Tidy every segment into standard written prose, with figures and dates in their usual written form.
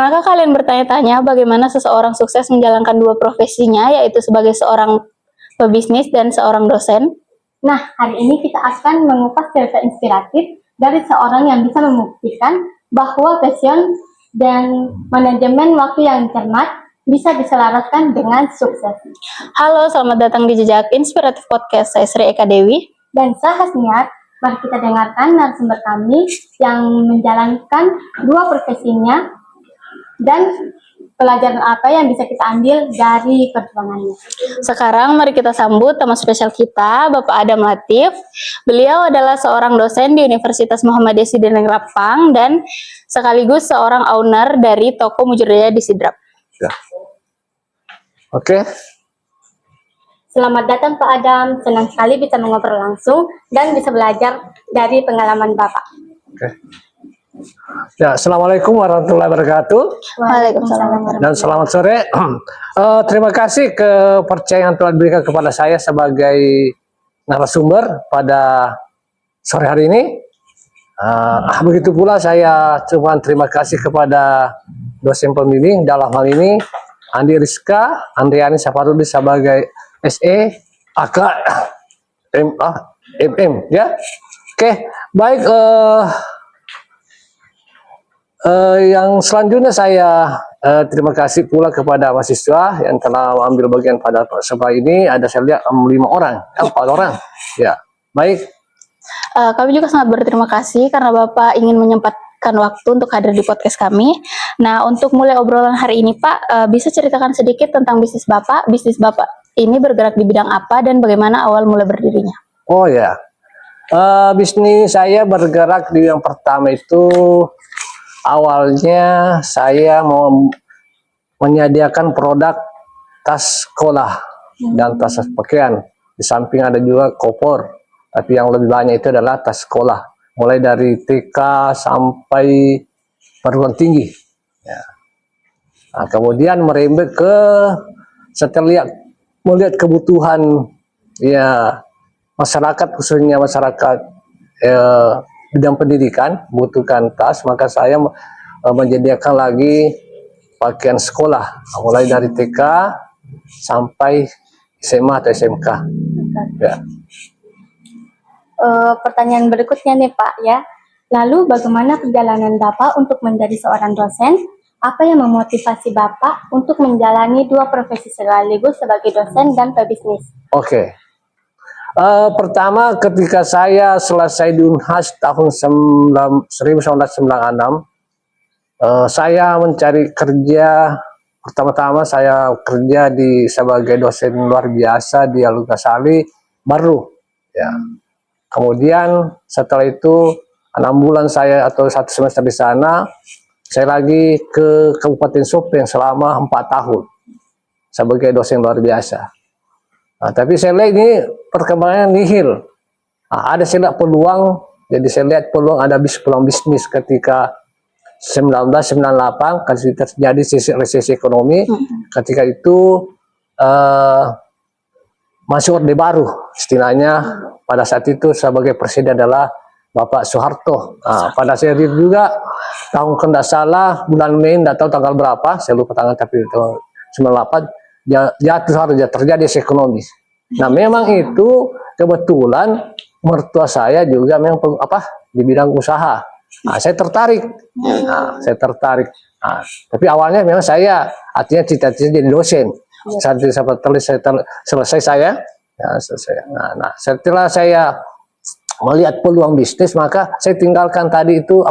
Pernahkah kalian bertanya-tanya bagaimana seseorang sukses menjalankan dua profesinya, yaitu sebagai seorang pebisnis dan seorang dosen? Nah, hari ini kita akan mengupas cerita inspiratif dari seorang yang bisa membuktikan bahwa passion dan manajemen waktu yang cermat bisa diselaraskan dengan sukses. Halo, selamat datang di Jejak Inspiratif Podcast. Saya Sri Eka Dewi. Dan saya Hasniat. Mari kita dengarkan narasumber kami yang menjalankan dua profesinya dan pelajaran apa yang bisa kita ambil dari perjuangannya. Sekarang mari kita sambut tamu spesial kita, Bapak Adam Latif. Beliau adalah seorang dosen di Universitas Muhammadiyah Sidrap Rapang dan sekaligus seorang owner dari toko Mujurjaya di Sidrap. Ya. Oke. Selamat datang Pak Adam, senang sekali bisa mengobrol langsung dan bisa belajar dari pengalaman Bapak. Oke. Ya, Assalamualaikum warahmatullahi wabarakatuh. Waalaikumsalam. Dan selamat sore. Terima kasih kepercayaan yang telah diberikan kepada saya sebagai narasumber pada sore hari ini. Begitu pula saya cuma terima kasih kepada dosen pembimbing dalam hal ini Andi Rizka, Andriani Safarudin sebagai SE, AK, MA, MM, ya. Oke, baik. Yang selanjutnya saya terima kasih pula kepada mahasiswa yang telah mengambil bagian pada persembahan ini. Ada saya lihat 4 orang, ya. Baik. Kami juga sangat berterima kasih karena Bapak ingin menyempatkan waktu untuk hadir di podcast kami. Nah, untuk mulai obrolan hari ini, Pak, bisa ceritakan sedikit tentang bisnis Bapak. Bisnis Bapak ini bergerak di bidang apa dan bagaimana awal mulai berdirinya? Oh ya, bisnis saya bergerak di yang pertama itu awalnya saya mau menyediakan produk tas sekolah dan tas pakaian. Di samping ada juga koper, tapi yang lebih banyak itu adalah tas sekolah. Mulai dari TK sampai perguruan tinggi. Ya. Nah, kemudian merembet ke setelah melihat kebutuhan ya masyarakat, khususnya masyarakat bidang pendidikan butuhkan tas, maka saya menyediakan lagi pakaian sekolah mulai dari TK sampai SMA atau SMK. Ya. Pertanyaan berikutnya nih Pak ya. Lalu bagaimana perjalanan Bapak untuk menjadi seorang dosen? Apa yang memotivasi Bapak untuk menjalani dua profesi sekaligus sebagai dosen dan pebisnis? Oke. Pertama ketika saya selesai di Unhas tahun 1996, saya mencari kerja. Pertama-tama saya kerja sebagai dosen luar biasa di Alugasali baru. Ya. Kemudian setelah itu 6 bulan saya atau 1 semester di sana, saya lagi ke Kabupaten Sopeng selama 4 tahun sebagai dosen luar biasa. Nah, tapi saya lihat ini perkembangannya nihil. Nah, ada saya lihat peluang, jadi saya lihat peluang ada peluang bisnis ketika 1998 kan terjadi resesi ekonomi. Ketika itu masuk orde baru, istilahnya pada saat itu sebagai presiden adalah Bapak Soeharto. Nah, pada saat itu juga tahun tidak salah bulan Mei, tidak tahu tanggal berapa, saya lupa tanggal, tapi tahun 98 jatuh harga terjadi ekonomi. Nah, memang itu kebetulan mertua saya juga memang di bidang usaha. Nah, saya tertarik. Nah, tapi awalnya memang saya artinya cita-cita jadi dosen. Saat selesai saya, nah, setelah saya melihat peluang bisnis, maka saya tinggalkan tadi itu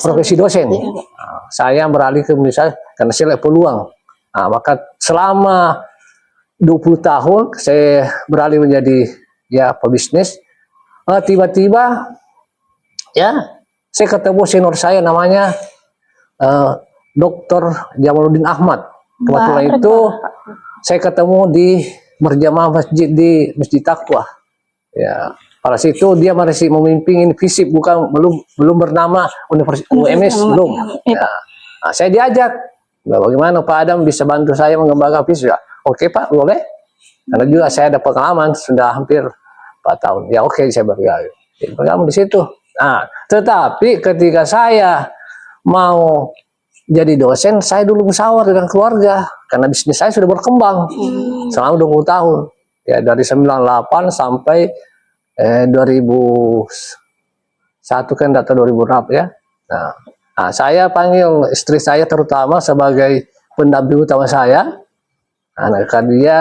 profesi dosen. Nah, saya beralih ke misalnya karena saya lihat peluang. Nah, maka selama 20 tahun saya beralih menjadi pebisnis. Tiba-tiba ya saya ketemu senior saya namanya Dr. Jamaluddin Ahmad. Kebetulan itu saya ketemu di berjamaah masjid di Masjid Taqwa. Ya, pada situ dia masih memimpin FISIP, belum bernama Universitas UMS belum. Ya. Nah, saya diajak, bagaimana Pak Adam bisa bantu saya mengembangkan FISIP? Ya, oke Pak, boleh. Karena juga saya ada pengalaman sudah hampir 4 tahun. Ya oke, saya bergabung di situ. Nah, tetapi ketika saya mau jadi dosen, saya dulu musyawarah dengan keluarga karena bisnis saya sudah berkembang selama 20 tahun. Ya, dari 98 sampai 2001 kan data 2006 ya. Nah, saya panggil istri saya terutama sebagai pendamping utama saya. Nah, karena dia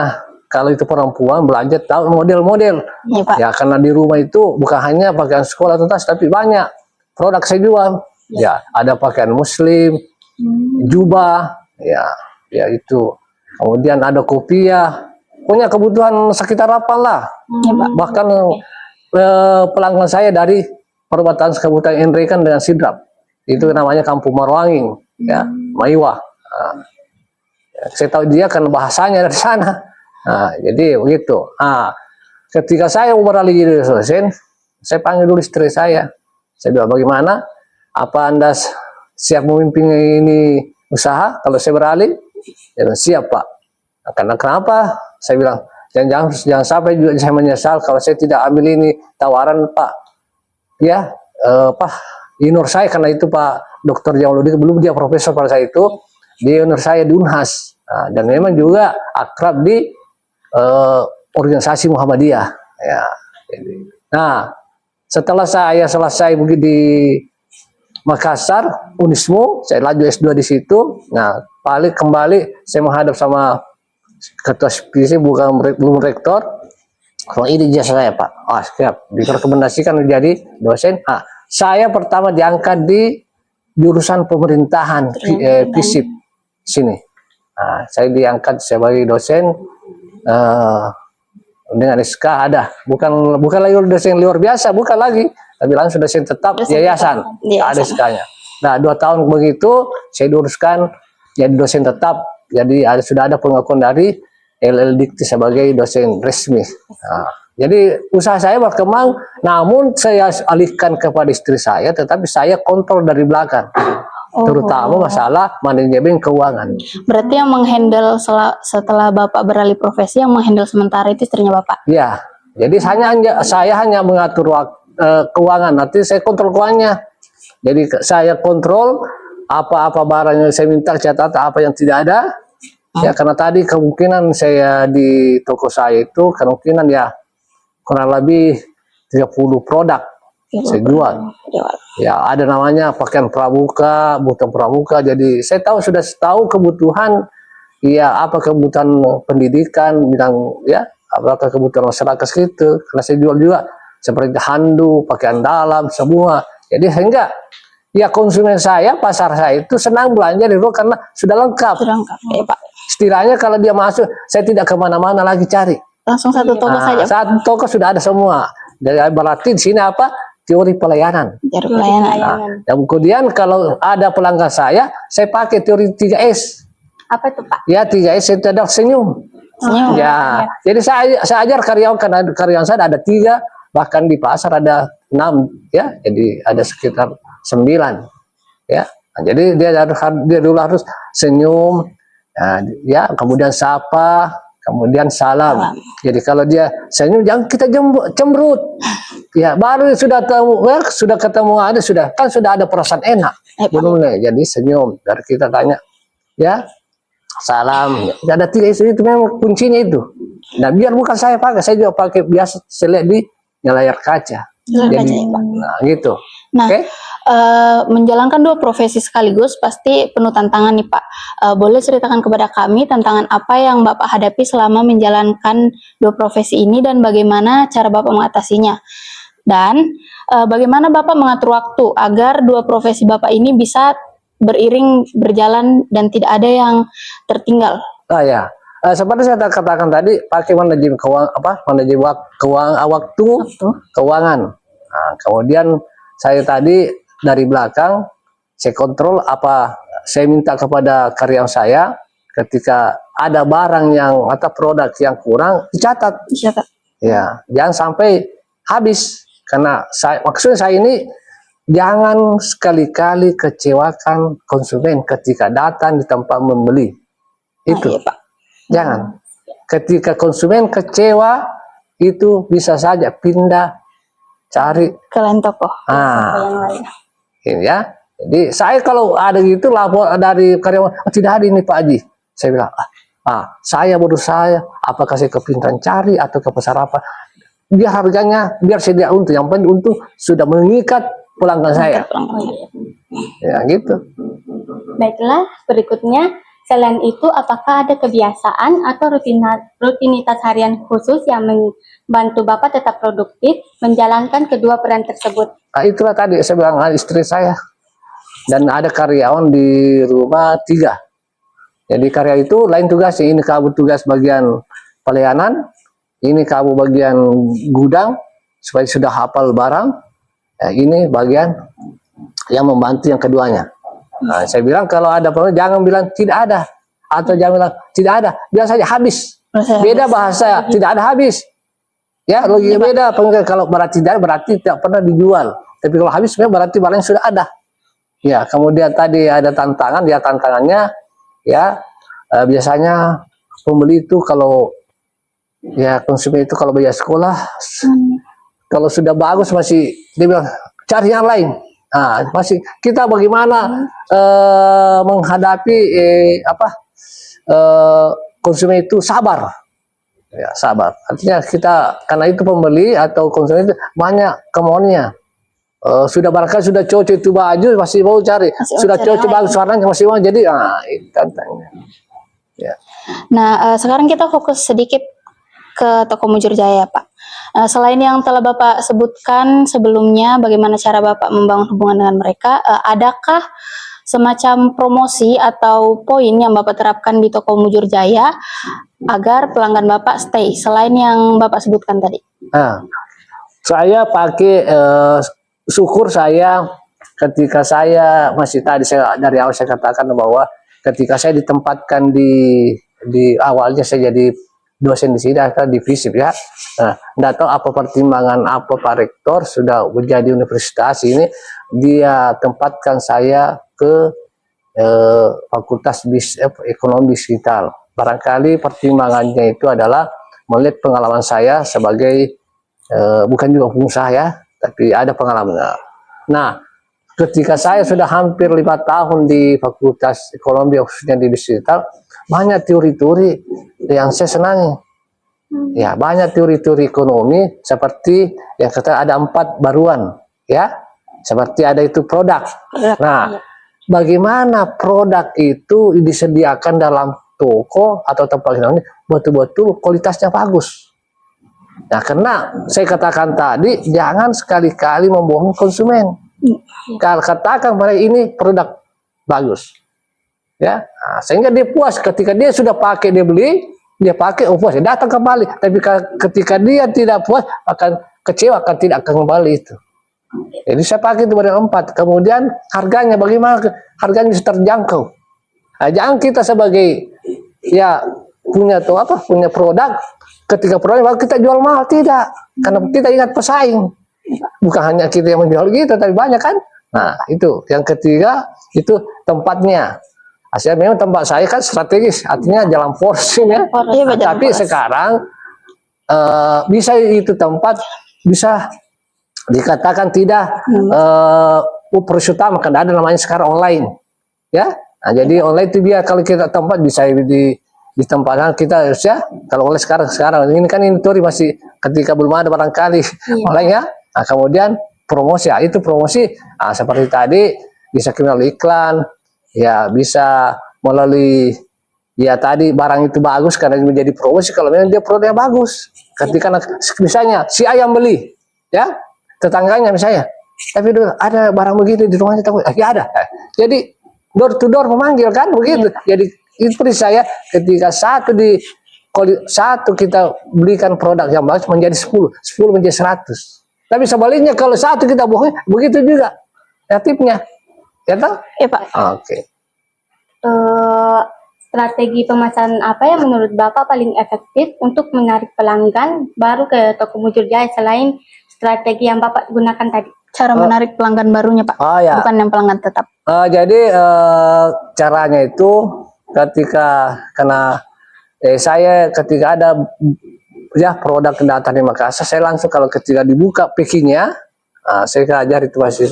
kalau itu perempuan belajar tahu model-model. Iya, Pak. Ya, karena di rumah itu bukan hanya pakaian sekolah tuntas, tapi banyak produk saya jual. Ya, ada pakaian muslim, jubah, ya itu. Kemudian ada kopiah, punya kebutuhan sekitar 8 lah. Iya, Pak. Bahkan pelanggan saya dari perbatasan Kabupaten Enrekan dengan Sidrap. Itu namanya Kampung Marwanging, ya, Maiwah. Nah, saya tahu dia kan bahasanya dari sana. Nah, jadi begitu. Nah, ketika saya beralih jadi dosen, saya panggil dulu istri saya. Saya bilang, bagaimana? Apa Anda siap memimpin ini usaha kalau saya beralih? Dia bilang, siap Pak. Nah, karena kenapa? Saya bilang, jangan sampai juga saya menyesal kalau saya tidak ambil ini tawaran Pak. Ya, Pak Inur saya, karena itu Pak Dr. Jamaludin belum dia profesor pada saat itu, dia Inur saya di Unhas. Nah, dan memang juga akrab di organisasi Muhammadiyah. Ya. Nah, setelah saya selesai di Makassar, Unismo, saya laju S2 di situ. Nah, balik kembali saya menghadap sama ketua spesies, belum rektor. Oh, ini jasa saya Pak. Siap. Direkomendasikan menjadi dosen. Saya pertama diangkat di jurusan pemerintahan FISIP sini. Saya diangkat sebagai dosen dengan SK ada. Bukan lagi dosen luar biasa, bukan lagi. Tapi langsung dosen tetap yayasan. Ada SK-nya. Nah, 2 tahun begitu saya diuruskan jadi dosen tetap. Jadi sudah ada pengakuan dari LL Dikti sebagai dosen resmi. Jadi usaha saya berkembang, namun saya alihkan kepada istri saya, tetapi saya kontrol dari belakang, terutama masalah manajemen keuangan. Berarti yang menghandle setelah Bapak beralih profesi, yang menghandle sementara itu istrinya Bapak? Ya, jadi saya hanya mengatur keuangan, nanti saya kontrol keuangannya. Jadi saya kontrol apa-apa barang yang saya minta, catat apa yang tidak ada. Ya, karena tadi kemungkinan saya di toko saya itu kemungkinan ya kurang lebih 30 produk saya jual. Ya, ada namanya pakaian pramuka, butuh pramuka. Jadi saya sudah tahu kebutuhan, ya apa kebutuhan pendidikan, bidang ya, apakah kebutuhan masyarakat gitu. Karena saya jual juga seperti handuk, pakaian dalam, semua. Jadi sehingga ya konsumen saya, pasar saya itu senang belanja di luar karena sudah lengkap. Sudah lengkap, ya Pak. Istilahnya kalau dia masuk, saya tidak kemana-mana lagi cari. Langsung satu toko saja. Satu toko sudah ada semua. Jadi berarti di sini apa? Teori pelayanan. Teori pelayanan. Dan kemudian kalau ada pelanggan saya pakai teori 3S. Apa itu Pak? Ya, 3S itu ada senyum. Senyum. Ya, jadi saya ajar karyawan, karena karyawan saya ada 3, bahkan di pasar ada 6, ya. Jadi ada sekitar 9, ya. Nah, jadi dia dulu harus senyum, ya, kemudian sapa, kemudian salam. Jadi kalau dia senyum, jangan kita cemberut. Ya, baru sudah ketemu sudah ada perasaan enak. Belum nih, jadi senyum. Dari kita tanya, ya, salam. Ya, ada 3 itu memang kuncinya itu. Nah, biar bukan saya pakai, saya juga pakai biasa saya lihat di layar kaca. Jadi, nah gitu. Nah, menjalankan 2 profesi sekaligus pasti penuh tantangan nih Pak. Boleh ceritakan kepada kami tantangan apa yang Bapak hadapi selama menjalankan 2 profesi ini dan bagaimana cara Bapak mengatasinya? Dan bagaimana Bapak mengatur waktu agar 2 profesi Bapak ini bisa beriring berjalan dan tidak ada yang tertinggal? Ya, seperti saya katakan tadi, pakai manajemen waktu, keuangan. Nah, kemudian saya tadi dari belakang saya kontrol apa saya minta kepada karyawan saya, ketika ada barang atau produk yang kurang dicatat. Ya, jangan sampai habis, karena maksudnya saya ini jangan sekali-kali kecewakan konsumen ketika datang di tempat membeli. Itu Pak. jangan. Ketika konsumen kecewa, itu bisa saja pindah cari ke lain toko. Yang lain. ya. Jadi saya kalau ada gitu lapor dari karyawan, "Oh, tidak ada ini Pak Haji." Saya bilang, saya berusaha, apakah saya kepintaran cari atau ke pasar apa, biar harganya, biar sedia untung. Yang penting untung sudah mengikat pelanggan saya. Ya gitu. Baiklah, berikutnya, selain itu apakah ada kebiasaan atau rutinitas harian khusus yang membantu Bapak tetap produktif menjalankan kedua peran tersebut? Nah, itulah tadi saya bilang, istri saya dan ada karyawan di rumah 3. Jadi karya itu lain tugas, ini kamu tugas bagian pelayanan, ini kamu bagian gudang supaya sudah hafal barang, ini bagian yang membantu yang keduanya. Nah, saya bilang kalau ada problem jangan bilang tidak ada, atau jangan bilang tidak ada, bilang saja habis. Beda bahasa, tidak ada habis. Ya, logika beda. Kalau berarti tidak, berarti tidak pernah dijual. Tapi kalau habis berarti barangnya sudah ada. Ya, kemudian tadi ada tantangan, ya tantangannya ya biasanya pembeli itu kalau ya konsumen itu kalau bayar sekolah kalau sudah bagus masih dia bilang cari yang lain. Nah, masih kita bagaimana menghadapi konsumen itu sabar. Ya, sabar. Artinya kita karena itu pembeli atau konsumen itu banyak kemauannya. Sudah barangkali sudah cocok itu baju masih mau cari, sudah cocok bagus warnanya masih mau, jadi itu tantangannya. Ya. Nah, sekarang kita fokus sedikit ke toko Mujur Jaya, Pak. Selain yang telah Bapak sebutkan sebelumnya, bagaimana cara Bapak membangun hubungan dengan mereka, adakah semacam promosi atau poin yang Bapak terapkan di toko Mujur Jaya agar pelanggan Bapak stay, selain yang Bapak sebutkan tadi? Saya pakai syukur saya ketika saya masih tadi saya dari awal saya katakan bahwa ketika saya ditempatkan di awalnya saya jadi dosen di sini atau di FISIP ya. Nah, nggak tahu apa pertimbangan apa Pak Rektor sudah menjadi universitas ini dia tempatkan saya ke Fakultas Ekonomi Digital. Barangkali pertimbangannya itu adalah melihat pengalaman saya sebagai bukan juga pengusaha ya, tapi ada pengalaman. Nah, ketika saya sudah hampir 5 tahun di Fakultas Ekonomi khususnya di digital, banyak teori-teori yang saya senangi. Ya, banyak teori-teori ekonomi seperti yang kata ada 4 baruan, ya, seperti ada itu produk. Nah, bagaimana produk itu disediakan dalam toko atau tempat ini betul-betul kualitasnya bagus. Nah, karena saya katakan tadi, jangan sekali-kali membohongi konsumen. Kalau katakan mereka ini produk bagus, ya, nah, sehingga dia puas ketika dia sudah pakai, dia beli, dia pakai, puas, dia datang kembali. Tapi ketika dia tidak puas, akan kecewa, akan tidak akan kembali itu. Jadi saya pakai itu barang 4. Kemudian harganya bagaimana? Harganya terjangkau. Nah, jangan kita sebagai ya punya produk. Ketika produk kita jual mahal, tidak, karena kita ingat pesaing. Bukan hanya kita yang menjual gitu, tapi banyak kan. Nah, itu yang ketiga, itu tempatnya. Asalnya memang tempat saya kan strategis, artinya jalan porsi ya. Tapi sekarang bisa itu tempat bisa dikatakan tidak prioritas utama, karena ada namanya sekarang online, ya. Nah, jadi online itu biar kalau kita tempat bisa di tempat kita harus ya. Kalau oleh sekarang ini kan ini teori masih ketika belum ada barangkali online ya. Nah, kemudian promosi ya, itu promosi seperti tadi bisa melalui iklan ya, bisa melalui ya tadi barang itu bagus karena menjadi promosi kalau memang dia produknya bagus. Ketika misalnya si ayam beli ya, tetangganya misalnya, tapi ada barang begitu di rumahnya takut ya ada. Jadi door to door memanggil kan begitu. Jadi itu saya ketika satu kita belikan produk yang bagus menjadi 10 menjadi 100. Tapi sebaliknya kalau satu kita bohong begitu juga ya tipnya, ya toh? Ya Pak. Oke. Strategi pemasaran apa yang menurut Bapak paling efektif untuk menarik pelanggan baru ke toko Mujur Jaya selain strategi yang Bapak gunakan tadi? Cara menarik pelanggan barunya Pak, ya. bukan yang pelanggan tetap. Jadi caranya itu ketika saya ketika ada ya produk datang di Makassar, saya langsung kalau ketika dibuka packingnya, Saya ajar itu masih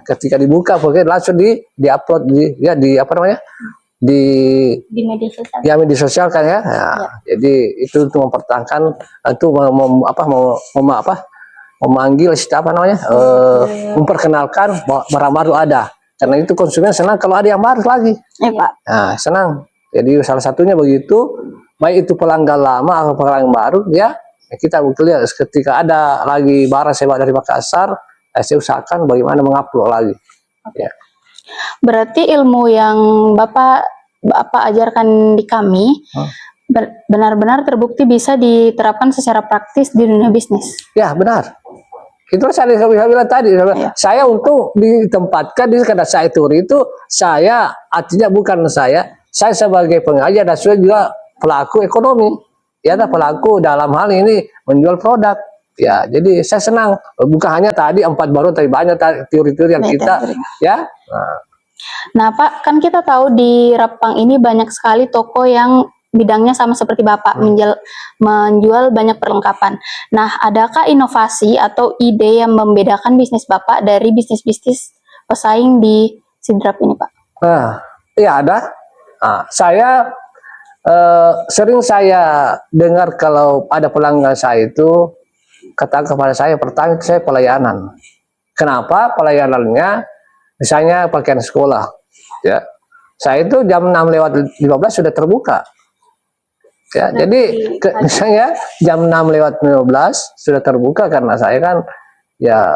ketika dibuka pokoknya langsung di upload di apa namanya Di media sosial. ya media sosial kan ya. Jadi itu untuk mempertahankan itu memanggil apa namanya memperkenalkan bahwa barang baru ada, karena itu konsumen senang kalau ada yang baru lagi. Pak. Nah, senang. Jadi salah satunya begitu, baik itu pelanggan lama atau pelanggan baru ya. Kita lihat ketika ada lagi barang saya bawa dari Makassar, saya usahakan bagaimana mengupload lagi. Ya. Berarti ilmu yang Bapak ajarkan di kami benar-benar terbukti bisa diterapkan secara praktis di dunia bisnis. Ya benar. Itulah saya bilang tadi. Saya untuk ditempatkan di karena saya itu saya artinya bukan saya sebagai pengajar dan saya juga pelaku ekonomi. Ya, ada pelaku dalam hal ini menjual produk. Ya, jadi saya senang. Bukan hanya tadi 4 baru, tapi banyak teori-teori yang kita, ya. Nah, Pak, kan kita tahu di Rapang ini banyak sekali toko yang bidangnya sama seperti Bapak, menjual banyak perlengkapan. Nah, adakah inovasi atau ide yang membedakan bisnis Bapak dari bisnis-bisnis pesaing di Sidrap ini, Pak? Ya ada. Saya sering saya dengar kalau ada pelanggan saya itu kata kepada saya, pertanyaan saya pelayanan. Kenapa pelayanannya? Misalnya pakaian sekolah, ya. Saya itu jam 6:15 sudah terbuka. Ya, jadi misalnya jam 6:15 sudah terbuka karena saya kan ya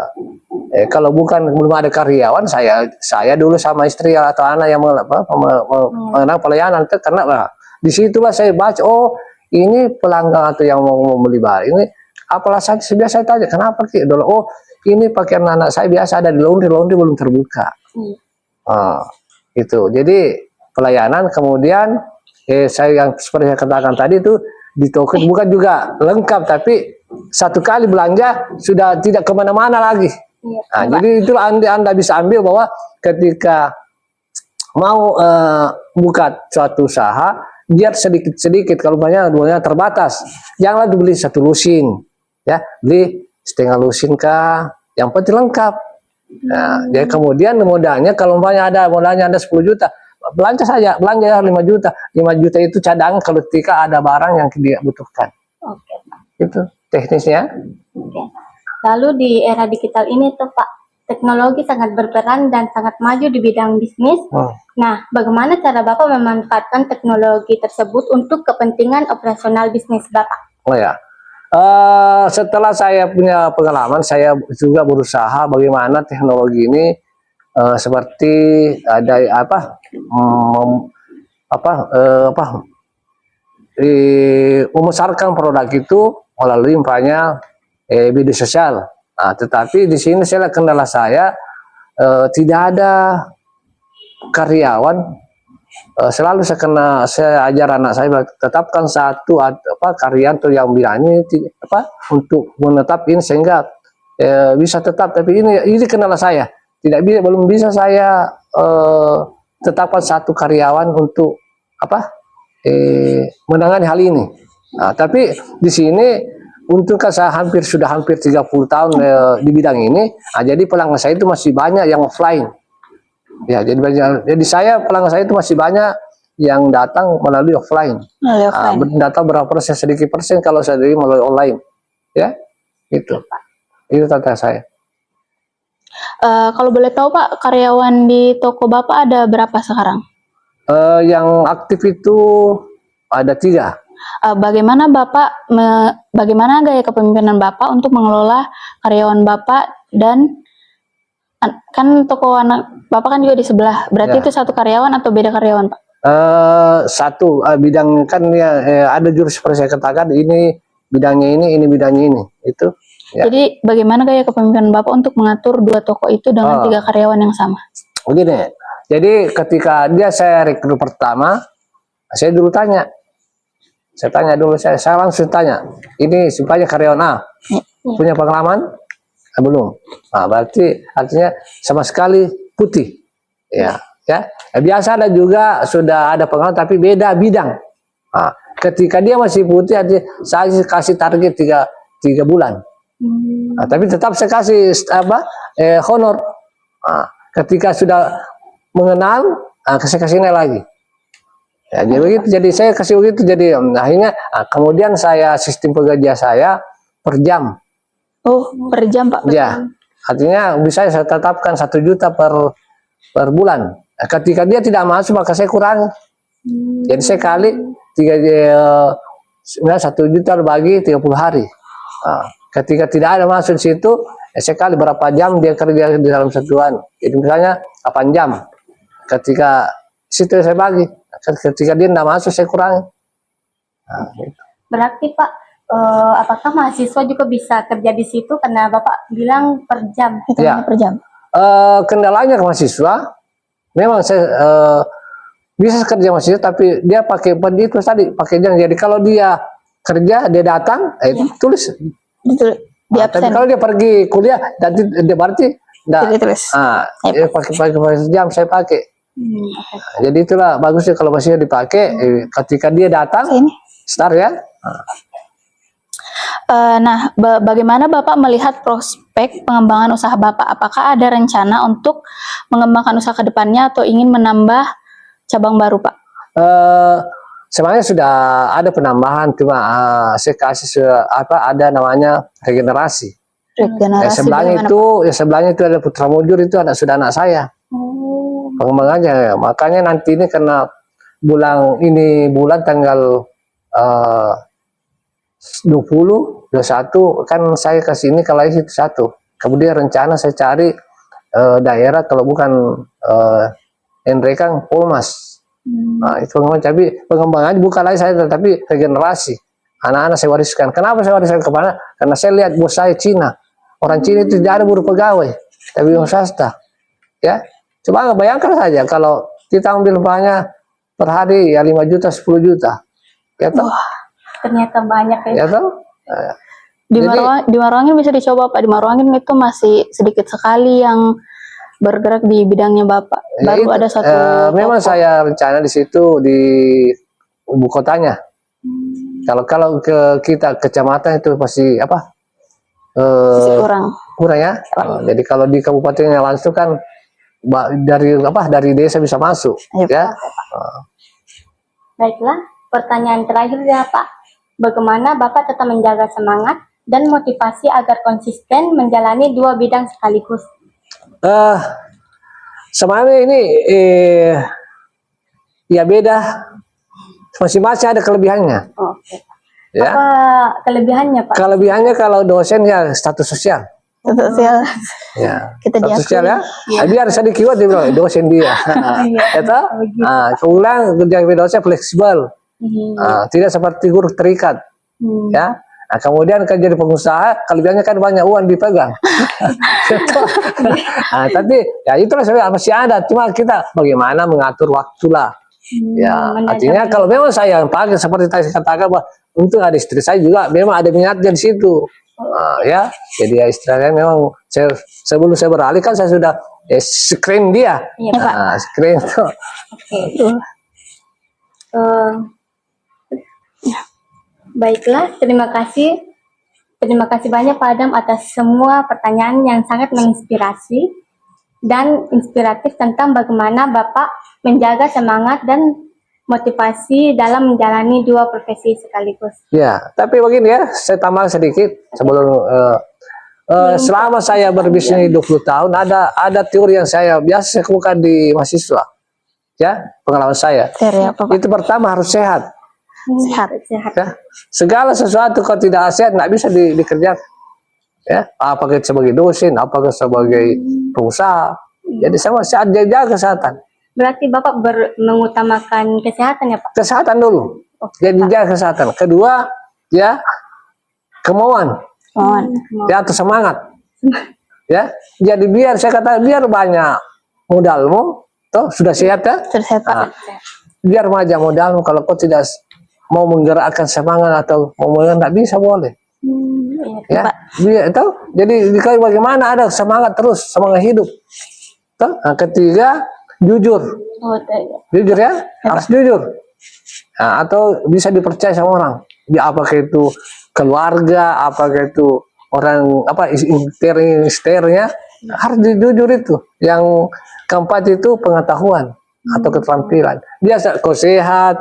kalau belum ada karyawan, saya dulu sama istri atau anak yang mengenal pelayanan itu karena di situlah saya baca, oh ini pelanggan atau yang mau beli barang ini apalah saya biasa tanya kenapa dulu, oh ini pakaian anak saya biasa ada di laundry belum terbuka. Itu jadi pelayanan. Kemudian saya yang seperti saya katakan tadi itu di toko bukan juga lengkap, tapi satu kali belanja sudah tidak kemana-mana lagi. Jadi itu anda bisa ambil bahwa ketika mau buka suatu usaha, biar sedikit kalau banyak duanya terbatas, janganlah dibeli satu lusin, ya beli setengah lusin kah, yang penting lengkap. Nah, jadi kemudian modalnya kalau modalnya ada 10 juta, belanja 5 juta. 5 juta itu cadangan kalau ketika ada barang yang dia butuhkan. Oke, Pak. Itu teknisnya. Oke. Lalu di era digital ini tuh Pak, teknologi sangat berperan dan sangat maju di bidang bisnis. Nah, bagaimana cara Bapak memanfaatkan teknologi tersebut untuk kepentingan operasional bisnis Bapak? Oh ya, setelah saya punya pengalaman, saya juga berusaha bagaimana teknologi ini seperti ada memasarkan produk itu melalui umpamanya media sosial. Nah, tetapi di sini kendala saya tidak ada karyawan. Selalu saya ajar anak saya tetapkan satu karyawan tuh yang berani untuk menetapin sehingga bisa tetap. Tapi ini kendala saya, belum bisa saya tetapkan satu karyawan untuk menangani hal ini. Nah, tapi di sini untuk saya sudah hampir 30 tahun di bidang ini, jadi pelanggan saya itu masih banyak yang offline. Ya, jadi pelanggan saya itu masih banyak yang datang melalui offline. Data berapa persen, sedikit persen kalau saya dari melalui online. Ya, itu tata saya. Kalau boleh tahu Pak, karyawan di toko Bapak ada berapa sekarang? Yang aktif itu ada 3. Bagaimana bagaimana gaya kepemimpinan Bapak untuk mengelola karyawan Bapak, dan kan toko anak Bapak kan juga di sebelah, berarti itu satu karyawan atau beda karyawan Pak? Satu bidang kan ya, ada jurus seperti saya katakan, ini bidangnya ini bidangnya ini itu. Ya. Jadi bagaimana gaya kepemimpinan Bapak untuk mengatur 2 toko itu dengan 3 karyawan yang sama? Begini, jadi ketika saya rekrut pertama, saya dulu tanya. Saya langsung tanya, ini supaya karyawan A punya pengalaman? Belum. Nah, berarti artinya sama sekali putih. Ya. Biasa ada juga sudah ada pengalaman tapi beda bidang. Nah, ketika dia masih putih, artinya saya kasih target 3 bulan. Nah, tapi tetap saya kasih honor. Nah, ketika sudah mengenal, saya kasih nilai lagi. Ya, jadi begitu. Jadi saya kasih begitu. Jadi akhirnya kemudian saya sistem pekerja saya per jam. Oh, per jam Pak. Ya, artinya bisa saya tetapkan 1 juta per bulan. Nah, ketika dia tidak masuk maka saya kurangi. Jadi saya kali 1 juta bagi 30 hari. Nah, ketika tidak ada masuk di situ, saya kali berapa jam dia kerja di dalam satuan. Jadi misalnya 8 jam. Ketika situ saya bagi. Ketika dia tidak masuk saya kurangi. Nah, gitu. Berarti Pak, apakah mahasiswa juga bisa kerja di situ karena Bapak bilang per jam? Hitungannya per jam. Kendalanya ke mahasiswa, memang saya bisa kerja mahasiswa, tapi dia pakai itu tadi, pakai jam. Jadi kalau dia kerja, dia datang, tulis. Di Tapi absen. kalau dia pergi kuliah, nanti dia berarti Tidak ditulis. pakai jam saya pakai. Nah, jadi itulah bagusnya kalau masih dipakai. Ketika dia datang, Ini. start ya. Nah, bagaimana Bapak melihat prospek pengembangan usaha Bapak? Apakah ada rencana untuk mengembangkan usaha ke depannya atau ingin menambah cabang baru, Pak? Sebenarnya sudah ada penambahan, cuma saya kasih ada namanya regenerasi. Regenerasi. Sebelahnya itu ada Putra Mujur, itu sudah anak saya. Pengembangannya, makanya nanti ini karena bulan tanggal 20, 21 kan saya kasih ini kalau itu 1. Kemudian rencana saya cari daerah kalau bukan Enrekang Polmas. Nah, itu pengembangannya bukan lagi saya, tetapi regenerasi. Anak-anak saya wariskan. Kenapa saya wariskan kemana? Karena saya lihat bos saya Cina. Orang Cina itu tidak ada buruh pegawai, tapi yang swasta. Ya, coba bayangkan saja kalau kita ambil banyak per hari ya 5 juta, 10 juta. Ya toh? Ternyata banyak ya. Ya toh? Di Maruangin bisa dicoba Pak. Di Maruangin itu masih sedikit sekali yang bergerak di bidangnya Bapak. Baru ada satu. Memang saya rencana di situ di ibu kotanya. Kalau ke kita kecamatan itu pasti Masih kurang ya. Jadi kalau di kabupatennya langsung kan dari desa bisa masuk. Ya. Baiklah, pertanyaan terakhir ya Pak. Bagaimana Bapak tetap menjaga semangat dan motivasi agar konsisten menjalani 2 bidang sekaligus? Sebenarnya ini ya beda, masing-masing ada kelebihannya. Oke. Ya. Apa kelebihannya Pak? Kelebihannya kalau dosen ya status sosial. sosial. Ya. Kita Status diakui. sosial ya. Biar saya dikiwat dia bilang dosen dia. Itu. Kemudian kerja dosen fleksibel. Tidak seperti guru terikat. Ya. Nah, kemudian kerja di pengusaha, kelebihannya kan banyak uang dipegang. Tapi ya itulah sebenarnya masih ada, cuma kita bagaimana mengatur waktu lah. Ya, artinya kalau memang saya yang pakai seperti tadi saya katakan bahwa untuk ada istri saya juga memang ada minatnya di situ. Ya, jadi ya istilahnya memang sebelum saya beralih kan saya sudah screen dia. Screen itu. Baiklah, terima kasih. Terima kasih banyak Pak Adam atas semua pertanyaan yang sangat menginspirasi dan inspiratif tentang bagaimana Bapak menjaga semangat dan motivasi dalam menjalani 2 profesi sekaligus. Ya, tapi begini ya, saya tambah sedikit sebelum selama saya berbisnis 20 tahun ada teori yang saya biasa lakukan di mahasiswa. Ya, pengalaman saya. Itu pertama harus sehat. Sehat. Ya. Segala sesuatu kalau tidak sehat nggak bisa dikerjakan. Ya, apakah sebagai dosen, apakah sebagai pengusaha. Jadi sama sehat, jaga kesehatan. Berarti Bapak mengutamakan kesehatan ya Pak? Kesehatan dulu. Jadi jaga kesehatan. Kedua, ya kemauan. Ya atau semangat. Ya, jadi biar saya kata biar banyak modalmu, toh sudah sehat ya. Sudah sehat Pak. Biar banyak modalmu, kalau kau tidak mau menggerakkan semangat atau mau nggak bisa boleh. Ya, itu. Jadi bagaimana ada semangat terus, semangat hidup. Toh, nah, ketiga jujur. Jujur ya, harus jujur. Nah, atau bisa dipercaya sama orang. Apakah itu keluarga, apakah itu orang apa isternya harus jujur itu. Yang keempat itu pengetahuan atau keterampilan. Biasa kau sehat,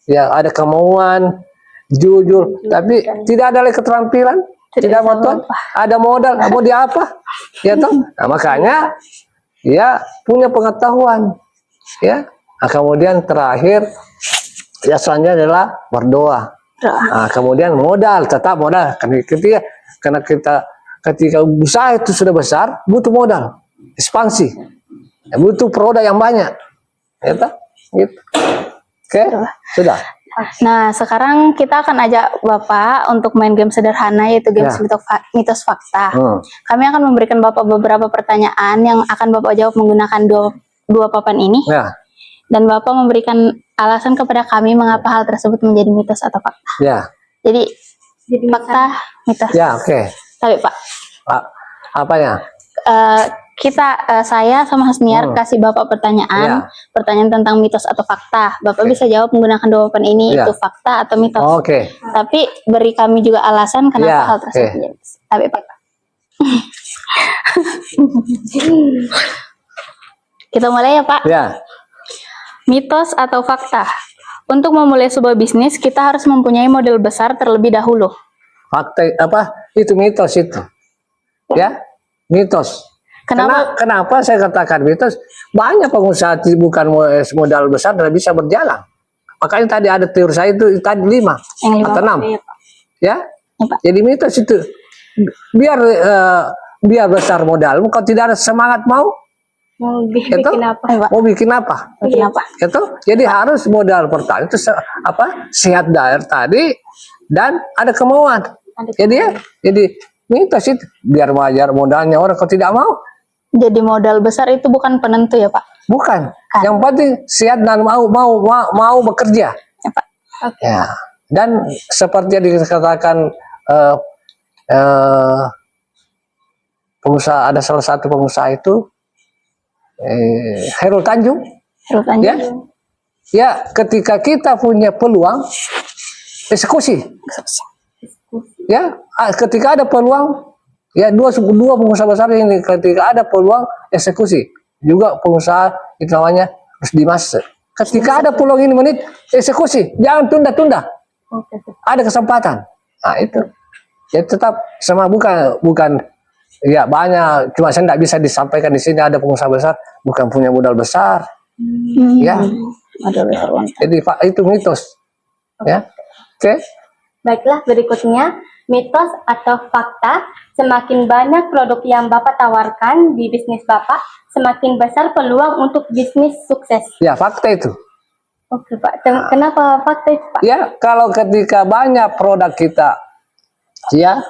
ya ada kemauan, jujur, tapi tidak ada lagi keterampilan, tidak mau tuh, ada modal, mau di apa, ya toh. Nah, makanya ya punya pengetahuan, ya. Nah, kemudian terakhir ya selanjutnya adalah berdoa. Nah, kemudian modal, tetap modal. Karena kita ketika usaha itu sudah besar, butuh modal, ekspansi, ya, butuh produk yang banyak, ya toh? Gitu. Oke, sudah. Nah, sekarang kita akan ajak Bapak untuk main game sederhana, yaitu game mitos fakta. Kami akan memberikan Bapak beberapa pertanyaan yang akan Bapak jawab menggunakan dua papan ini. Ya. Dan Bapak memberikan alasan kepada kami mengapa hal tersebut menjadi mitos atau fakta. Ya. Jadi fakta, mitos. Ya, oke. Tapi Pak, apanya? saya sama Hasniar kasih Bapak pertanyaan, pertanyaan tentang mitos atau fakta. Bapak bisa jawab menggunakan dua papan ini, itu fakta atau mitos. Oke. Tapi beri kami juga alasan kenapa hal tersebut menjadi mitos. Tapi Pak, kita mulai ya Pak. Ya. Mitos atau fakta? Untuk memulai sebuah bisnis, kita harus mempunyai modal besar terlebih dahulu. Fakta apa? Itu mitos itu. Ya, mitos. Kenapa? Kenapa saya katakan mitos? Banyak pengusaha bukan modal besar dan bisa berjalan. Makanya tadi ada teori saya itu tadi 5 atau 6. Ya? Jadi mitos itu. Biar besar modal, kalau tidak ada semangat mau bikin apa? Mau bikin apa? Itu jadi harus modal pertama itu sehat dari tadi dan ada kemauan. Jadi mitos itu biar wajar modalnya orang kalau tidak mau. Jadi modal besar itu bukan penentu ya Pak? Bukan. Yang penting sehat dan mau bekerja. Ya Pak. Ya. Dan seperti yang dikatakan pengusaha, ada salah satu pengusaha itu Hairul Tanjung. Ya, ketika kita punya peluang eksekusi. Ya, ketika ada peluang, ya dua pengusaha besar ini ketika ada peluang eksekusi. Juga pengusaha itu namanya Rusdi Mas. Ketika ada peluang ini menit eksekusi, jangan tunda-tunda. Ada kesempatan. Nah itu. Ya tetap sama bukan ya banyak, cuma saya tidak bisa disampaikan di sini ada pengusaha besar bukan punya modal besar, ya. Jadi itu mitos, ya. Oke. Baiklah, berikutnya mitos atau fakta. Semakin banyak produk yang Bapak tawarkan di bisnis Bapak, semakin besar peluang untuk bisnis sukses. Ya, fakta itu. Oke Pak, kenapa fakta itu Pak? Ya, kalau ketika banyak produk kita, ya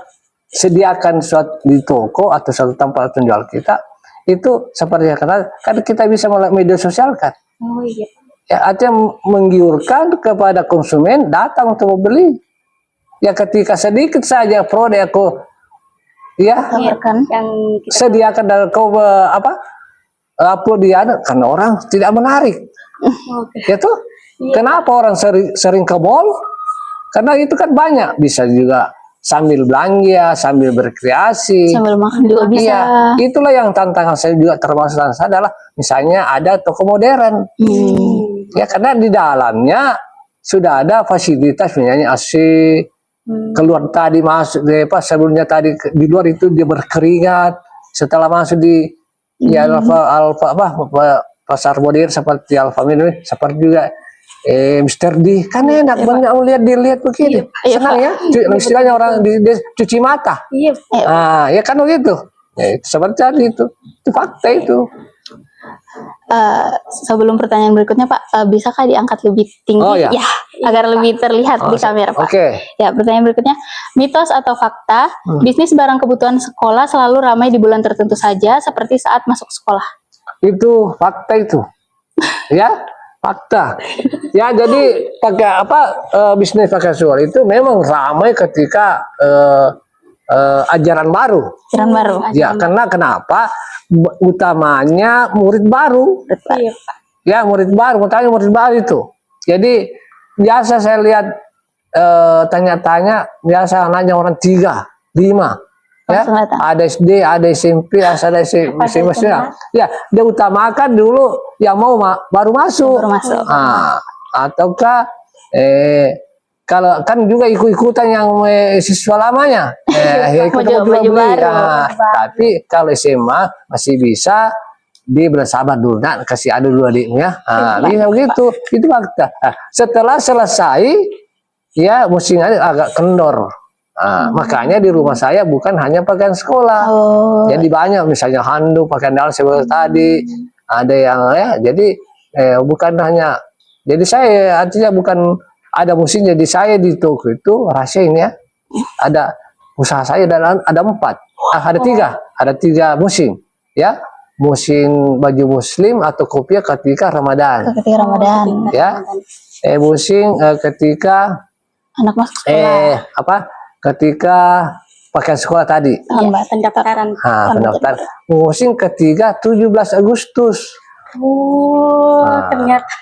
sediakan suatu di toko atau suatu tempat penjual kita itu seperti yang kata kan kita bisa melalui media sosial kan. Oh iya. Ya artinya menggiurkan kepada konsumen datang untuk membeli. Ya ketika sedikit saja produk aku ya yang sediakan dan kau upload di karena orang tidak menarik. Ya tuh. Kenapa orang sering ke mall? Karena itu kan banyak bisa juga sambil belanja, sambil berkreasi, sambil makan juga bisa. Iya, itulah yang tantangan saya juga termasuk saya adalah misalnya ada toko modern. Ya karena di dalamnya sudah ada fasilitas misalnya AC, keluar tadi masuk sebelumnya tadi di luar itu dia berkeringat, setelah masuk di ya pasar modern seperti Alfamidi seperti juga Mr. D kan enak banyak dilihat begitu. Senang ya, istilahnya orang cuci mata. Iya. Ya kan begitu. Ya, seperti itu fakta itu. Sebelum pertanyaan berikutnya Pak, bisakah diangkat lebih tinggi ya agar lebih terlihat di kamera Pak? Ya, pertanyaan berikutnya, mitos atau fakta, bisnis barang kebutuhan sekolah selalu ramai di bulan tertentu saja seperti saat masuk sekolah? Itu fakta itu. Ya. Fakta. Ya jadi pakai bisnis pakai suara itu memang ramai ketika ajaran baru. Ajaran baru. Ya karena kenapa? Utamanya murid baru. Ya murid baru itu. Jadi biasa saya lihat tanya-tanya biasa nanya orang 3, 5. Ya, Langsung datang. ada SD, ada SMP, ada SMP. Ya, dia utamakan dulu yang mau baru masuk. Baru masuk. Ataukah kalau kan juga ikut-ikutan yang siswa lamanya, ikut Baju beli. baru. Tapi kalau SMA masih bisa dia bersabar dulu, nak kasih adu dulu adiknya, bisa begitu, itu fakta. Setelah selesai, ya musimnya agak kendor. Makanya di rumah saya bukan hanya pakaian sekolah, jadi banyak misalnya handuk, pakaian dalam seperti tadi, ada yang jadi bukan hanya, jadi saya artinya bukan ada musim, jadi saya di toko itu rasain ya, ada usaha saya dan ada 4, ada tiga musim, ya. Musim baju muslim atau kopiah ketika Ramadan. Ketika Ramadan. Ya. Musim ketika Anak masuk sekolah. ketika pakaian sekolah tadi. Pendaftaran. Pendaftaran. Musim ketiga 17 Agustus. Ternyata.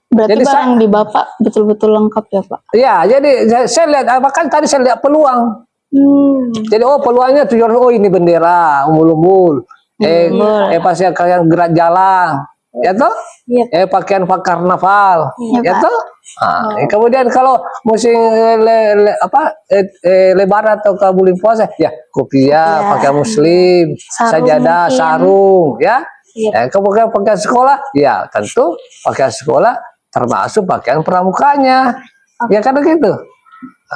Berarti Jadi barang di Bapak betul-betul lengkap ya Pak? Ya, jadi saya lihat, bahkan tadi saya lihat peluang. Jadi peluangnya tuh, ini bendera, umbul-umbul. Pas kalian gerak jalan, ya toh? Pakaian karnaval, ya toh? Kemudian kalau musim lebaran atau bulan puasa, ya kopiah, pakaian muslim, sajadah, sarung, ya. Kemudian pakaian sekolah, ya tentu pakaian sekolah termasuk pakaian pramukanya, ya kan begitu.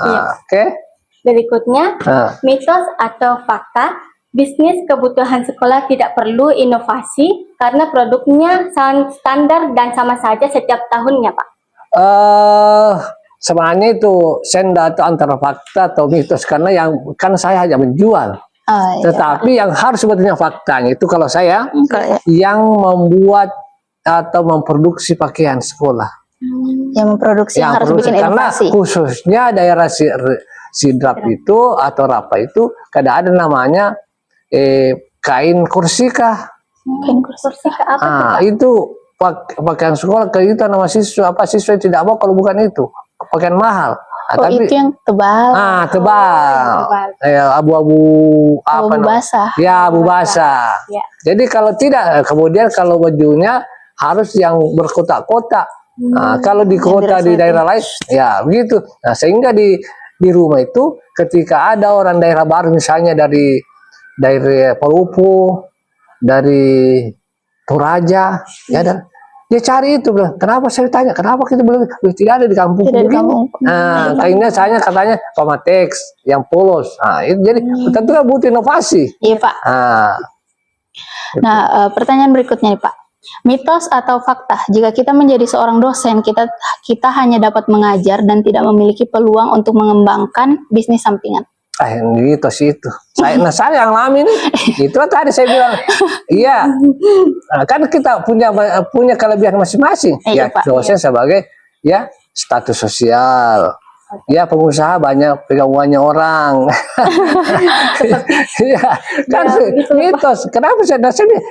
Oke. Berikutnya, mitos atau fakta. Bisnis kebutuhan sekolah tidak perlu inovasi karena produknya standar dan sama saja setiap tahunnya, Pak. Sebenarnya itu senda atau antara fakta atau mitos, karena yang kan saya hanya menjual. Tetapi yang harus sebetulnya faktanya itu kalau saya yang membuat atau memproduksi pakaian sekolah. Yang memproduksi yang harus bikin inovasi. Karena khususnya daerah Sidrap itu atau Rapa itu kadang ada namanya kain kursika. Kain kursika apa itu pakaian sekolah kayak itu nama siswa, siswa tidak mau kalau bukan itu, pakaian mahal. Tapi itu yang tebal. Tebal. Abu-abu apa namanya? Basah. Ya, abu basah. Ya. Jadi kalau tidak, kemudian kalau bajunya harus yang berkotak-kotak. Kalau di kota di daerah lain, ya begitu. Sehingga di rumah itu ketika ada orang daerah baru misalnya dari Palupu, dari Toraja, ya, dan dia cari itu, bilang, kenapa saya tanya, kenapa kita belum tidak ada di kampung begini. Kainnya saya katanya Pamatex yang polos. Itu jadi tentu butuh inovasi. Iya Pak. Pertanyaan berikutnya nih Pak. Mitos atau fakta, jika kita menjadi seorang dosen, kita hanya dapat mengajar dan tidak memiliki peluang untuk mengembangkan bisnis sampingan. Mitos itu. Saya yang alami nih. Itu tadi saya bilang, iya. Kan kita punya kelebihan masing-masing. Ya, dosen sebagai status sosial. Ya, pengusaha banyak pegangannya orang. Iya, kan mitos. Kenapa saya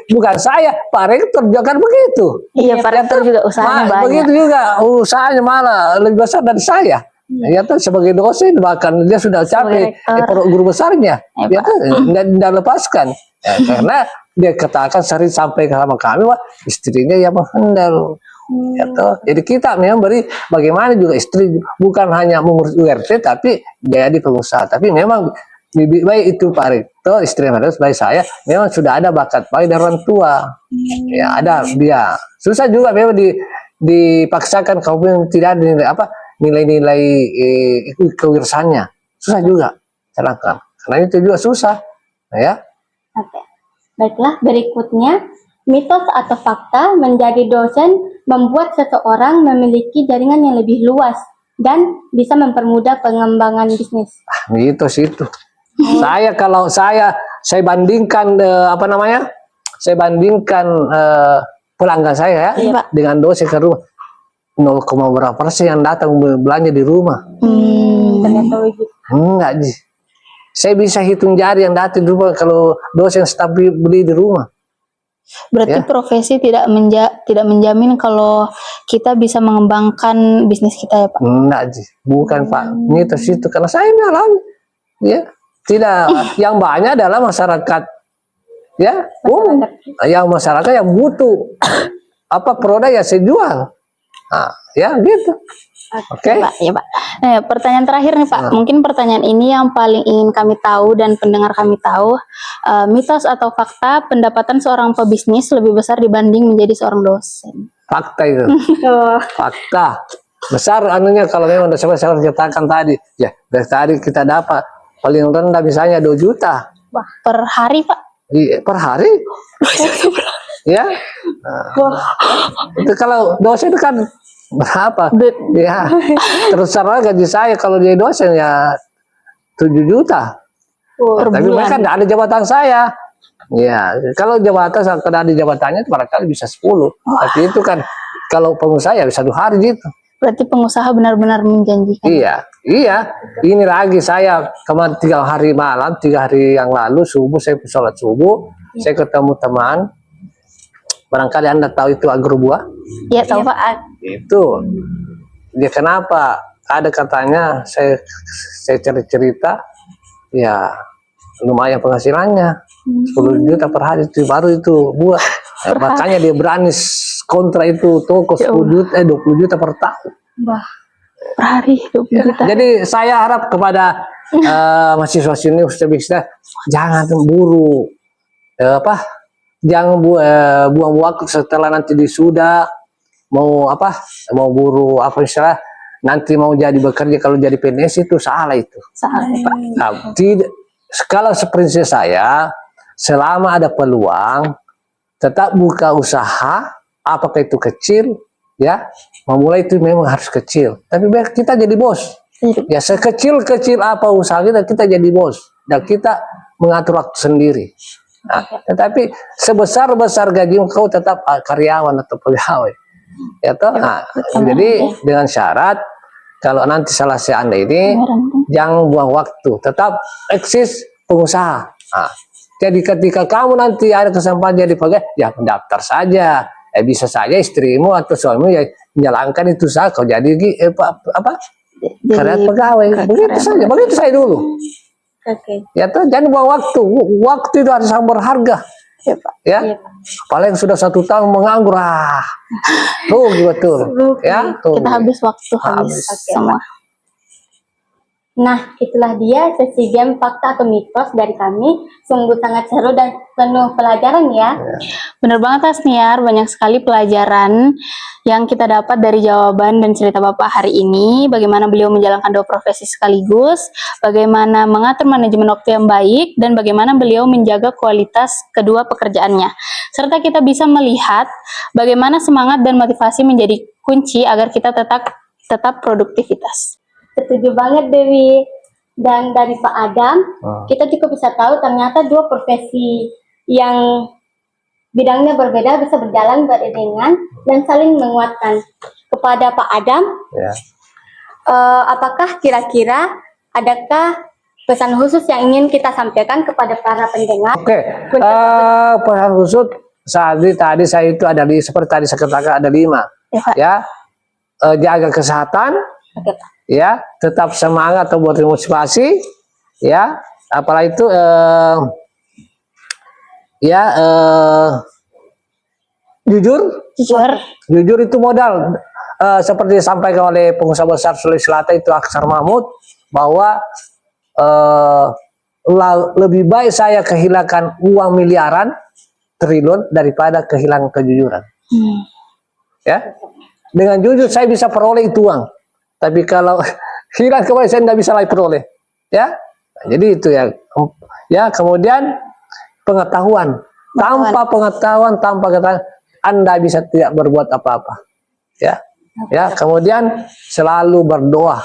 bukan saya, Pak Rektor juga kan begitu. Iya, Pak Rektor juga usahanya banyak. Begitu juga usahanya malah lebih besar dari saya. Ya tuh sebagai dosen bahkan dia sudah capek guru besarnya, ya tuh tidak lepaskan karena dia katakan sering sampai sama kami, wah istrinya yang menghandle. Ya toh. Jadi kita memang bagaimana juga istri bukan hanya mengurus URT tapi jadi pengusaha, tapi memang baik itu Pak Rektor, istri harus baik saya memang sudah ada bakat baik dari orang tua. Ya ada dia. Susah juga memang dipaksakan kamu tidak ada nilai-nilai kewirausahaannya, susah juga jalankan. Karena itu juga susah, ya. Oke. Baiklah, berikutnya mitos atau fakta menjadi dosen membuat seseorang memiliki jaringan yang lebih luas dan bisa mempermudah pengembangan bisnis. Mitos itu. Kalau saya bandingkan saya bandingkan pelanggan saya dengan dosen ke rumah. 0, berapa % yang datang belanja di rumah. Ternyata begitu. Enggak, Ji. Saya bisa hitung jari yang datang di rumah kalau dosen staf beli di rumah. Berarti profesi tidak menjamin kalau kita bisa mengembangkan bisnis kita ya Pak? Enggak, Ji. Bukan Pak. Mitos itu karena saya alami. Ya. Tidak, yang banyak adalah masyarakat, ya, yang masyarakat yang butuh apa produk ya saya jual. Nah, ya gitu. Oke. Pak, ya Pak. Nah, pertanyaan terakhir nih Pak. Mungkin pertanyaan ini yang paling ingin kami tahu dan pendengar kami tahu. Mitos atau fakta pendapatan seorang pebisnis lebih besar dibanding menjadi seorang dosen? Fakta itu. Fakta. Besar anunya kalau memang saya katakan tadi. Ya, dari tadi kita dapat paling rendah misalnya 2 juta. Wah, per hari Pak? Per hari. Ya. Nah, itu kalau dosen itu kan berapa? Ya, terus terang gaji saya kalau dia dosen ya 7 juta. Per Tapi bulan. mereka tidak ada jabatan saya. Ya, kalau jabatan kalau ada jabatannya barangkali bisa 10. Tapi itu kan kalau pengusaha ya bisa 2 hari gitu. Berarti pengusaha benar-benar menjanjikan. Iya, iya. Ini lagi saya kemarin 3 hari malam, 3 hari yang lalu subuh saya sholat subuh, saya ketemu teman. Barangkali Anda tahu itu Agrobuah. Iya tahu Pak. Itu dia kenapa? Ada katanya saya cerita, ya lumayan penghasilannya 10 juta per hari itu baru itu buah. Makanya dia berani kontra itu toko 10 juta 20 juta per tahun. Wah, per hari 20 juta. Jadi saya harap kepada mahasiswa sini bisa jangan buru jangan buang waktu setelah nanti disudah mau buru istilah nanti mau jadi bekerja kalau jadi PNS itu salah itu. Salah Pak. Nah, tidak, kalau seprinsip saya selama ada peluang tetap buka usaha apakah itu kecil ya memulai itu memang harus kecil tapi biar kita jadi bos ya sekecil-kecil apa usaha kita jadi bos dan kita mengatur waktu sendiri. Nah, tetapi sebesar-besar gaji kau tetap karyawan atau pegawai. Ya toh. Nah, jadi dengan syarat kalau nanti selesai Anda ini jangan buang waktu, tetap eksis pengusaha. Nah, jadi ketika kamu nanti ada kesempatan jadi pegawai, ya mendaftar saja. Bisa saja istrimu atau suamimu ya menjalankan itu saja. Kau jadi karya pegawai. Begitu saja. Begitu saya dulu. Oke. Ya toh, jangan buang waktu. Waktu itu harus sangat berharga. Ya Pak. Ya, paling sudah 1 tahun menganggur rugi betul. Ya, Kita habis waktu habis semua. Nah, itulah dia sesi game fakta atau mitos dari kami. Sungguh sangat seru dan penuh pelajaran ya. Bener banget Asniar, banyak sekali pelajaran yang kita dapat dari jawaban dan cerita Bapak hari ini. Bagaimana beliau menjalankan 2 profesi sekaligus, bagaimana mengatur manajemen waktu yang baik, dan bagaimana beliau menjaga kualitas kedua pekerjaannya. Serta kita bisa melihat bagaimana semangat dan motivasi menjadi kunci agar kita tetap produktivitas. Setuju banget Dewi. Dan dari Pak Adam, kita juga bisa tahu ternyata 2 profesi yang bidangnya berbeda bisa berjalan beriringan dan saling menguatkan. Kepada Pak Adam, apakah kira-kira adakah pesan khusus yang ingin kita sampaikan kepada para pendengar? Oke, pesan khusus tadi saya itu ada seperti tadi saya katakan ada 5. Ya, jaga kesehatan. Oke, Pak. Ya, tetap semangat atau bermotivasi. Ya, apalagi itu jujur itu modal. Seperti disampaikan oleh pengusaha besar Sulawesi Selatan itu Aksar Mahmud bahwa lebih baik saya kehilangan uang miliaran triliun daripada kehilangan kejujuran. Ya, dengan jujur saya bisa peroleh itu uang, tapi kalau hilang kembali saya tidak bisa lagi peroleh. Ya, jadi itu ya. Ya, kemudian pengetahuan. Tanpa pengetahuan, tanpa ketahuan, Anda bisa tidak berbuat apa-apa. Ya, ya. Kemudian selalu berdoa.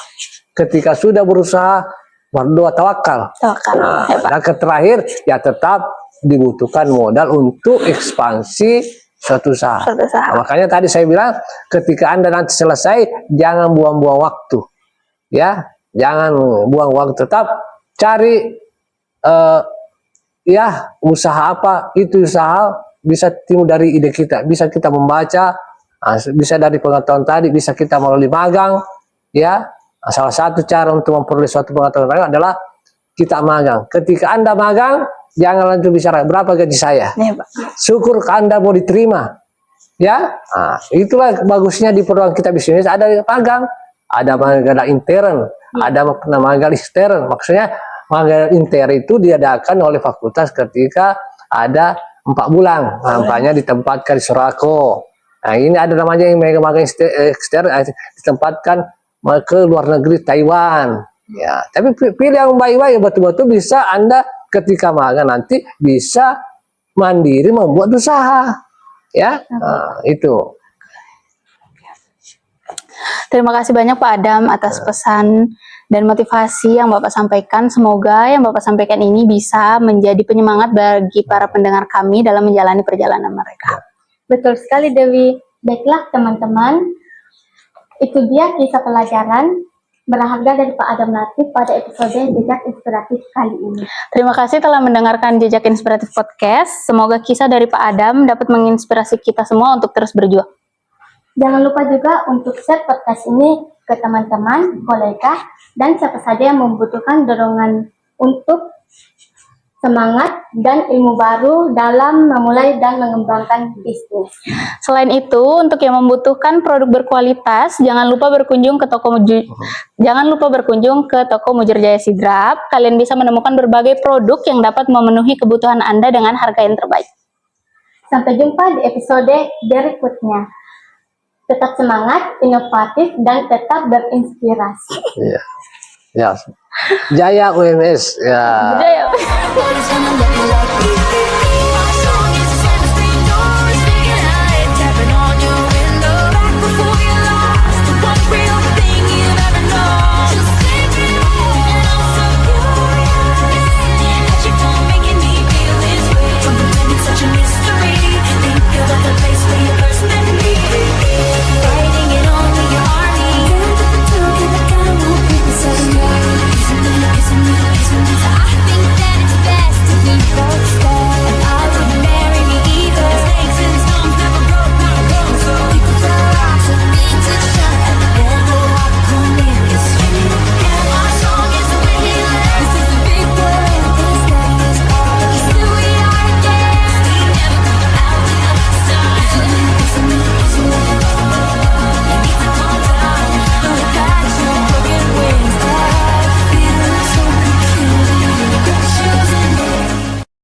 Ketika sudah berusaha, berdoa tawakal. Nah, dan terakhir, ya tetap dibutuhkan modal untuk ekspansi suatu usaha. Nah, makanya tadi saya bilang, ketika Anda nanti selesai, jangan buang-buang waktu. Ya, jangan buang waktu. Tetap cari usaha apa, itu usaha bisa timbul dari ide kita, bisa kita membaca, bisa dari pengetahuan tadi, bisa kita melalui magang. Ya, salah satu cara untuk memperoleh suatu pengetahuan adalah kita magang. Ketika Anda magang, jangan langsung bicara berapa gaji saya. Ya, Pak. Syukur Anda mau diterima. Ya, nah, itulah bagusnya di program kita bisnis. Ada magang, ada magang intern, ada magang ekstern. Maksudnya magang intern itu diadakan oleh fakultas ketika ada 4 bulan. Nampaknya ditempatkan di Sorako. Nah, ini ada namanya yang magang ekstern ditempatkan ke luar negeri Taiwan. Ya, tapi pilih yang baik-baik, betul-betul bisa Anda ketika magang nanti bisa mandiri membuat usaha. Ya, nah, itu. Terima kasih banyak Pak Adam atas pesan dan motivasi yang Bapak sampaikan. Semoga yang Bapak sampaikan ini bisa menjadi penyemangat bagi para pendengar kami dalam menjalani perjalanan mereka. Betul sekali Dewi. Baiklah teman-teman, itu dia kisah pelajaran berharga dari Pak Adam Latif pada episode Jejak Inspiratif kali ini. Terima kasih telah mendengarkan Jejak Inspiratif Podcast. Semoga kisah dari Pak Adam dapat menginspirasi kita semua untuk terus berjuang. Jangan lupa juga untuk share podcast ini ke teman-teman, kolega, dan siapa saja yang membutuhkan dorongan untuk semangat dan ilmu baru dalam memulai dan mengembangkan bisnis. Selain itu, untuk yang membutuhkan produk berkualitas, jangan lupa berkunjung ke toko Mujur Jaya Sidrap. Kalian bisa menemukan berbagai produk yang dapat memenuhi kebutuhan Anda dengan harga yang terbaik. Sampai jumpa di episode berikutnya. Tetap semangat, inovatif, dan tetap berinspirasi. Ya. Ya. Jaya UMS. Ya. Jaya. Boys wanna look like me.